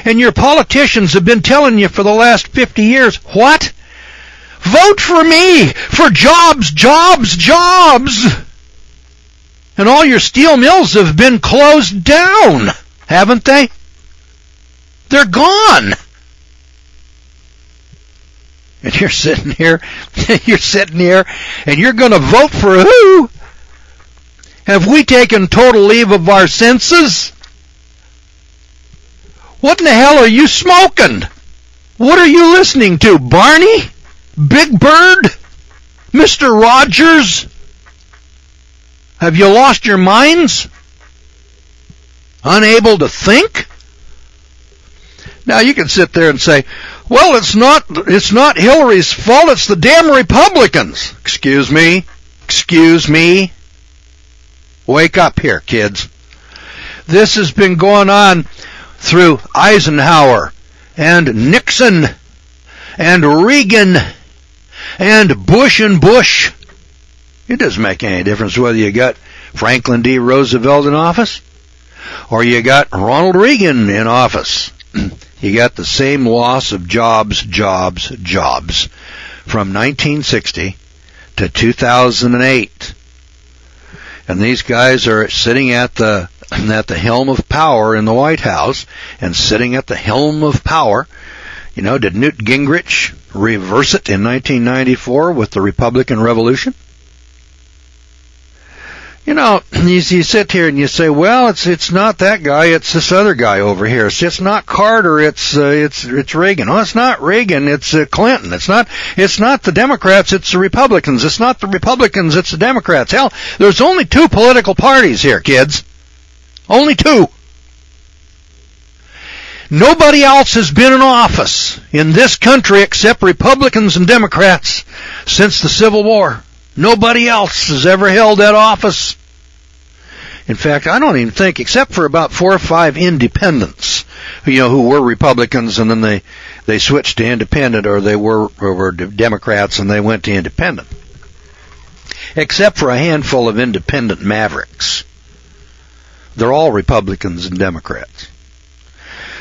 And your politicians have been telling you for the last 50 years, what? Vote for me, for jobs, jobs, jobs. And all your steel mills have been closed down, haven't they? They're gone. And you're sitting here, and you're going to vote for who? Have we taken total leave of our senses? What in the hell are you smoking? What are you listening to? Barney? Big Bird? Mr. Rogers? Have you lost your minds? Unable to think? Now you can sit there and say, well, it's not Hillary's fault, it's the damn Republicans. Excuse me. Wake up here, kids. This has been going on through Eisenhower and Nixon and Reagan and Bush and Bush. It doesn't make any difference whether you got Franklin D. Roosevelt in office or you got Ronald Reagan in office. You got the same loss of jobs from 1960 to 2008. And these guys are sitting at the helm of power in the White House, and sitting at the helm of power, did Newt Gingrich reverse it in 1994 with the Republican Revolution? You sit here and you say, well, it's not that guy, it's this other guy over here. It's not Carter, it's Reagan. Oh, it's not Reagan, it's Clinton. It's not the Democrats, it's the Republicans. It's not the Republicans, it's the Democrats. Hell, there's only two political parties here, kids. Only two. Nobody else has been in office in this country except Republicans and Democrats since the Civil War. Nobody else has ever held that office. In fact, I don't even think, except for about 4 or 5 independents, who were Republicans and then they switched to independent, or they were Democrats and they went to independent. Except for a handful of independent mavericks. They're all Republicans and Democrats.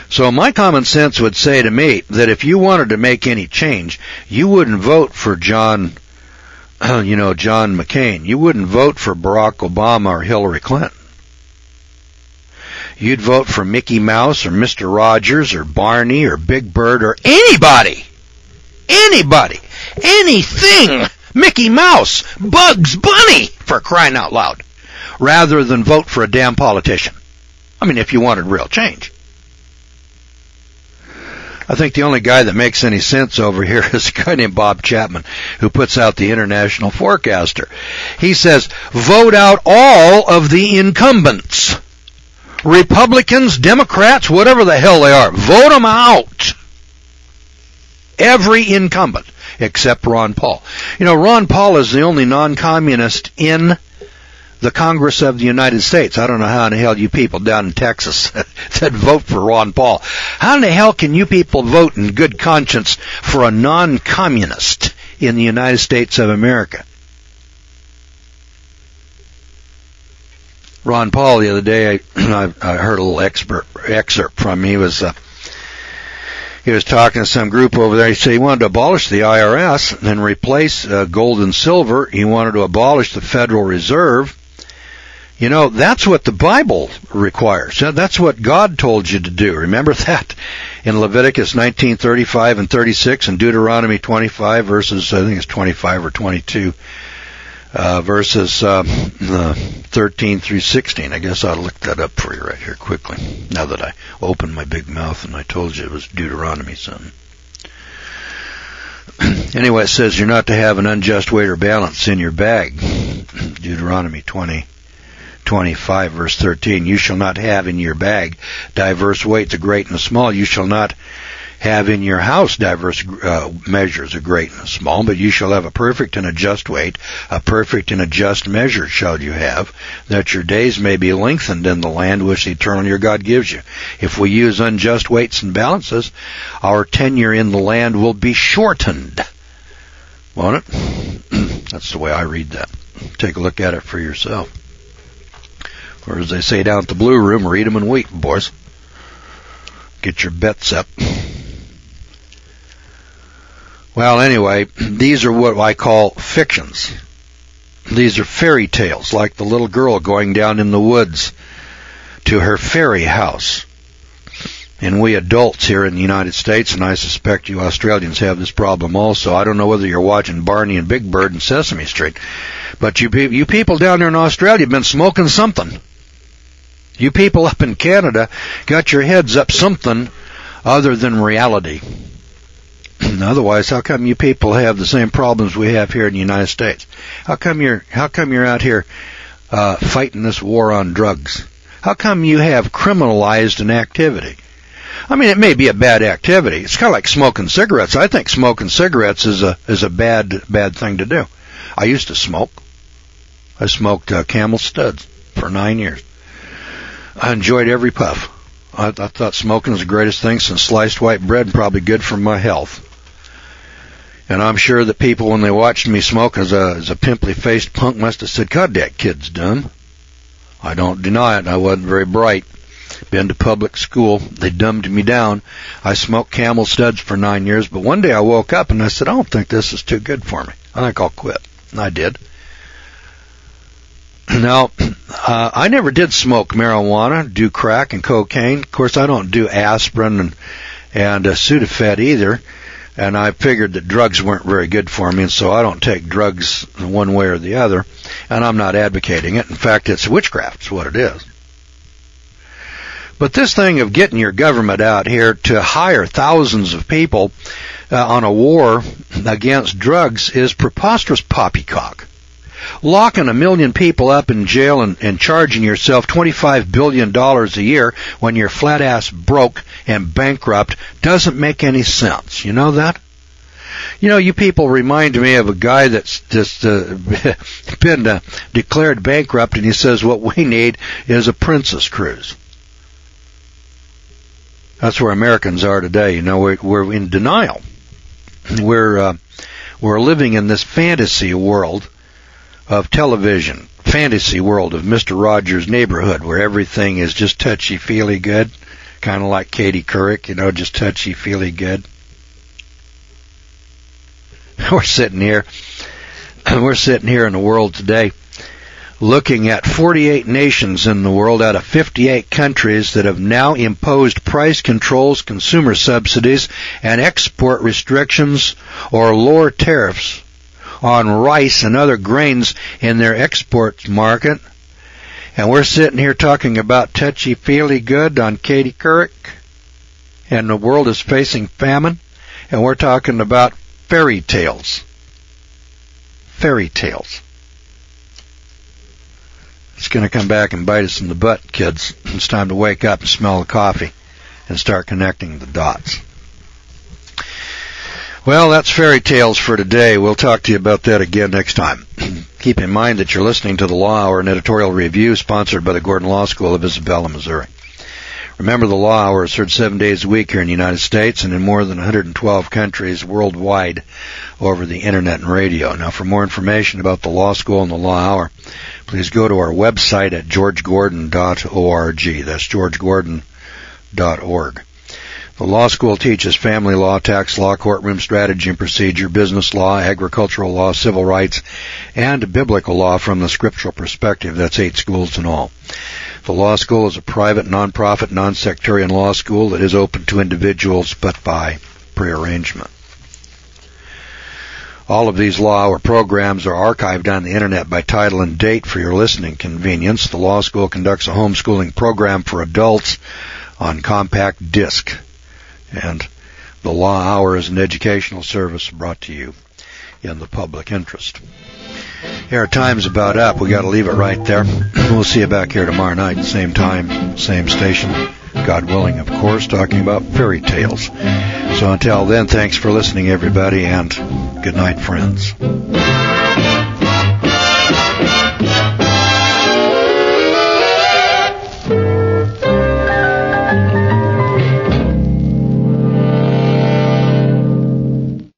So my common sense would say to me that if you wanted to make any change, you wouldn't vote for John McCain. You wouldn't vote for Barack Obama or Hillary Clinton. You'd vote for Mickey Mouse or Mr. Rogers or Barney or Big Bird or anybody. Anything. Mickey Mouse, Bugs Bunny, for crying out loud, rather than vote for a damn politician. I mean, if you wanted real change. I think the only guy that makes any sense over here is a guy named Bob Chapman, who puts out the International Forecaster. He says, vote out all of the incumbents. Republicans, Democrats, whatever the hell they are. Vote them out. Every incumbent, except Ron Paul. Ron Paul is the only non-communist in the Congress of the United States. I don't know how in the hell you people down in Texas that vote for Ron Paul. How in the hell can you people vote in good conscience for a non-communist in the United States of America? Ron Paul, the other day, I heard a little excerpt from him. He was talking to some group over there. He said he wanted to abolish the IRS and replace gold and silver. He wanted to abolish the Federal Reserve. That's what the Bible requires. That's what God told you to do. Remember that in Leviticus 19:35 and 36, and Deuteronomy 25 verses, I think it's 25 or 22, verses 13 through 16. I guess I'll look that up for you right here quickly, now that I opened my big mouth and I told you it was Deuteronomy something. Anyway, it says you're not to have an unjust weight or balance in your bag. Deuteronomy 25 verse 13. You shall not have in your bag diverse weights, a great and a small. You shall not have in your house diverse measures, a great and a small, but you shall have a perfect and a just weight, a perfect and a just measure shall you have, that your days may be lengthened in the land which the eternal your God gives you. If we use unjust weights and balances, our tenure in the land will be shortened. Won't it? That's the way I read that. Take a look at it for yourself. Or as they say down at the Blue Room, read them and weep, boys. Get your bets up. Well, anyway, these are what I call fictions. These are fairy tales, like the little girl going down in the woods to her fairy house. And we adults here in the United States, and I suspect you Australians have this problem also. I don't know whether you're watching Barney and Big Bird and Sesame Street, but you people down there in Australia have been smoking something. You people up in Canada got your heads up something other than reality. Otherwise, how come you people have the same problems we have here in the United States? How come you're out here fighting this war on drugs? How come you have criminalized an activity? I mean, it may be a bad activity. It's kind of like smoking cigarettes. I think smoking cigarettes is a bad thing to do. I used to smoke. I smoked Camel Studs for 9 years. I enjoyed every puff. I thought smoking was the greatest thing since sliced white bread, and probably good for my health. And I'm sure that people, when they watched me smoke as a pimply-faced punk, must have said, God, that kid's dumb. I don't deny it. I wasn't very bright. Been to public school. They dumbed me down. I smoked Camel Studs for 9 years, but one day I woke up and I said, I don't think this is too good for me. I think I'll quit. And I did. Now, I never did smoke marijuana, do crack and cocaine. Of course, I don't do aspirin and Sudafed either. And I figured that drugs weren't very good for me, and so I don't take drugs one way or the other. And I'm not advocating it. In fact, it's witchcraft. It's what it is. But this thing of getting your government out here to hire thousands of people on a war against drugs is preposterous poppycock. Locking 1 million people up in jail and charging yourself $25 billion a year when you're flat-ass broke and bankrupt doesn't make any sense. You know that? You know, you people remind me of a guy that's just been declared bankrupt, and he says what we need is a princess cruise. That's where Americans are today. You know, we're in denial. We're living in this fantasy world of television, fantasy world of Mr. Rogers' Neighborhood, where everything is just touchy-feely good, kind of like Katie Couric, you know, just touchy-feely good. We're sitting here in the world today looking at 48 nations in the world out of 58 countries that have now imposed price controls, consumer subsidies, and export restrictions or lower tariffs on rice and other grains in their export market. And we're sitting here talking about touchy-feely good on Katie Couric, and the world is facing famine, and we're talking about fairy tales. Fairy tales. It's going to come back and bite us in the butt, kids. It's time to wake up and smell the coffee and start connecting the dots. Well, that's fairy tales for today. We'll talk to you about that again next time. Keep in mind that you're listening to the Law Hour, an editorial review sponsored by the Gordon Law School of Isabella, Missouri. Remember, the Law Hour is heard 7 days a week here in the United States and in more than 112 countries worldwide over the Internet and radio. Now, for more information about the Law School and the Law Hour, please go to our website at georgegordon.org. That's georgegordon.org. The law school teaches family law, tax law, courtroom strategy and procedure, business law, agricultural law, civil rights, and biblical law from the scriptural perspective. That's 8 schools in all. The law school is a private, non-profit, non-sectarian law school that is open to individuals but by prearrangement. All of these Law Hour programs are archived on the Internet by title and date for your listening convenience. The law school conducts a homeschooling program for adults on compact disc. And the Law Hour is an educational service brought to you in the public interest. Here, our time's about up. We got to leave it right there. We'll see you back here tomorrow night, same time, same station. God willing, of course, talking about fairy tales. So until then, thanks for listening, everybody, and good night, friends.